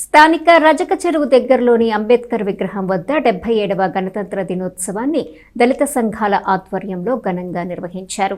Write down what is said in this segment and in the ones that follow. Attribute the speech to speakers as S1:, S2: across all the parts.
S1: స్థానిక రజక చెరువు దగ్గరలోని అంబేద్కర్ విగ్రహం వద్ద 77వ గణతంత్ర దినోత్సవాన్ని దళిత సంఘాల ఆధ్వర్యంలో ఘనంగా నిర్వహించారు.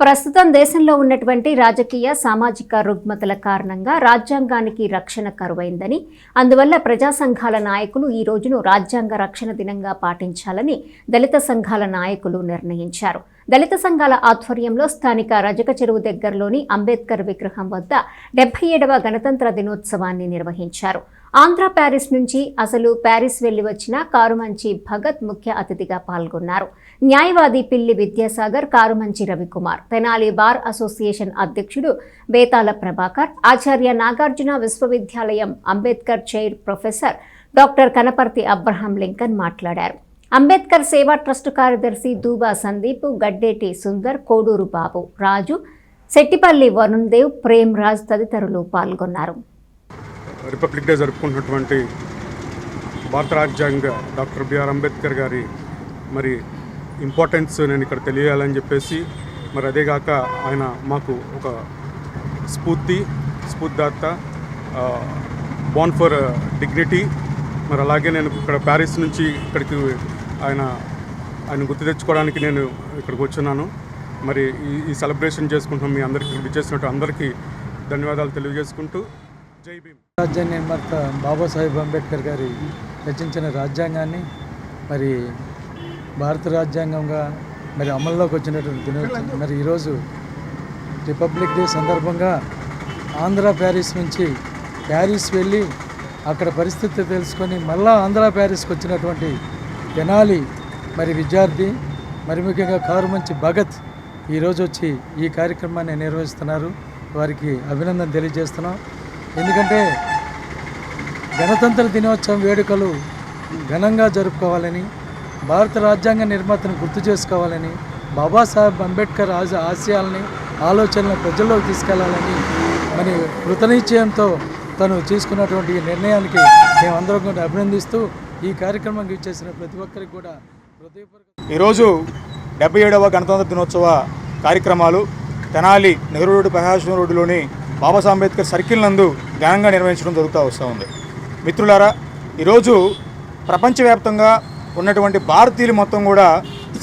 S1: ప్రస్తుతం దేశంలో ఉన్నటువంటి రాజకీయ సామాజిక రుగ్మతల కారణంగా రాజ్యాంగానికి రక్షణ కరువైందని, అందువల్ల ప్రజా సంఘాల నాయకులు ఈ రోజును రాజ్యాంగ రక్షణ దినంగా పాటించాలని దళిత సంఘాల నాయకులు నిర్ణయించారు. దళిత సంఘాల ఆధ్వర్యంలో స్థానిక రజక చెరువు దగ్గరలోని అంబేద్కర్ విగ్రహం వద్ద 77వ గణతంత్ర దినోత్సవాన్ని నిర్వహించారు. ఆంధ్ర ప్యారిస్ నుంచి అసలు ప్యారిస్ వెళ్లి వచ్చిన కారుమంచి భగత్ ముఖ్య అతిథిగా పాల్గొన్నారు. న్యాయవాది పిల్లి విద్యాసాగర్, కారుమంచి రవికుమార్, తెనాలి బార్ అసోసియేషన్ అధ్యక్షుడు బేతాల ప్రభాకర్, ఆచార్య నాగార్జున విశ్వవిద్యాలయం Ambedkar chair professor doctor Kanaparthi Abraham Lincoln మాట్లాడారు. అంబేద్కర్ సేవా ట్రస్ట్ కార్యదర్శి దూబా సందీప్, గడ్డేటి సుందర్, కోడూరు బాబు, రాజు, శెట్టిపల్లి వరుణ్ దేవ్, ప్రేమ్ రాజ్ తదితరులు పాల్గొన్నారు.
S2: రిపబ్లిక్ డే జరుపుకున్నటువంటి భారత రాజ్యాంగ డాక్టర్ బిఆర్ అంబేద్కర్ గారి మరి ఇంపార్టెన్స్ నేను ఇక్కడ తెలియాలని చెప్పేసి, మరి అదేగాక ఆయన మాకు ఒక స్ఫూర్తిదాత, బోర్న్ ఫర్ డిగ్నిటీ. మరి అలాగే నేను ఇక్కడ ప్యారిస్ నుంచి ఇక్కడికి ఆయన గుర్తు తెచ్చుకోవడానికి నేను ఇక్కడికి వచ్చున్నాను. మరి ఈ సెలబ్రేషన్ చేసుకుంటున్నాం. మీ అందరికీ విచ్చేసినట్టు అందరికీ ధన్యవాదాలు తెలియజేసుకుంటూ జై భీమ్.
S3: రాజ్యాంగ నిర్మాత బాబాసాహెబ్ అంబేద్కర్ గారి రచించిన రాజ్యాంగాన్ని మరి భారత రాజ్యాంగంగా మరి అమల్లోకి వచ్చినటువంటి దినోత్సవం. మరి ఈరోజు రిపబ్లిక్ డే సందర్భంగా ఆంధ్ర ప్యారిస్ నుంచి ప్యారిస్ వెళ్ళి అక్కడ పరిస్థితి తెలుసుకొని మళ్ళా ఆంధ్ర ప్యారిస్కి వచ్చినటువంటి తెనాలి మరి విద్యార్థి, మరి ముఖ్యంగా కారుమంచి భగత్ ఈరోజు వచ్చి ఈ కార్యక్రమాన్ని నిర్వహిస్తున్నారు. వారికి అభినందన తెలియజేస్తున్నాం. ఎందుకంటే గణతంత్ర దినోత్సవం వేడుకలు ఘనంగా జరుపుకోవాలని, భారత రాజ్యాంగ నిర్మాతను గుర్తు చేసుకోవాలని, బాబాసాహెబ్ అంబేద్కర్ ఆశయాలని, ఆలోచనలను ప్రజల్లోకి తీసుకెళ్లాలని మరి కృతనిశ్చయంతో తను తీసుకున్నటువంటి నిర్ణయానికి మేమందరం కూడా అభినందిస్తూ ఈ కార్యక్రమానికి ఇచ్చేసిన ప్రతి ఒక్కరికి కూడా
S4: ఈరోజు 77వ గణతంత్ర దినోత్సవ కార్యక్రమాలు తెనాలి నెహ్రూ రోడ్డు, ప్రకాశం రోడ్డులోని బాబాసాహెబ్ అంబేద్కర్ సర్కిల్ నందు ఘనంగా నిర్వహించడం జరుగుతూ వస్తూ ఉంది. మిత్రులారా, ఈరోజు ప్రపంచవ్యాప్తంగా ఉన్నటువంటి భారతీయులు మొత్తం కూడా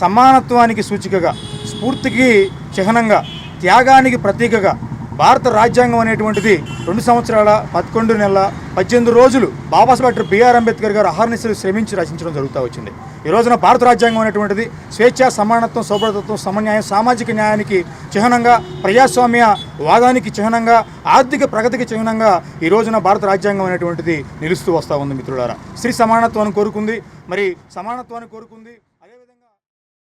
S4: సమానత్వానికి సూచికగా, స్ఫూర్తికి చిహ్నంగా, త్యాగానికి ప్రతీకగా భారత రాజ్యాంగం అనేటువంటిది 2 సంవత్సరాల 11 నెలల 18 రోజులు బాబాసాహెబ్ డాక్టర్ బిఆర్ అంబేద్కర్ గారు అహర్నిశలు శ్రమించి రచించడం జరుగుతూ వచ్చింది. ఈ రోజున భారత రాజ్యాంగం అనేటువంటిది స్వేచ్ఛ, సమానత్వం, సౌభ్రతత్వం, సమన్యాయం, సామాజిక న్యాయానికి చిహ్నంగా, ప్రజాస్వామ్య వాదానికి చిహ్నంగా, ఆర్థిక ప్రగతికి చిహ్నంగా ఈ రోజున భారత రాజ్యాంగం అనేటువంటిది నిలుస్తూ వస్తూ ఉంది. మిత్రులారా, స్త్రీ సమానత్వాన్ని కోరుకుంది, మరి సమానత్వాన్ని కోరుకుంది.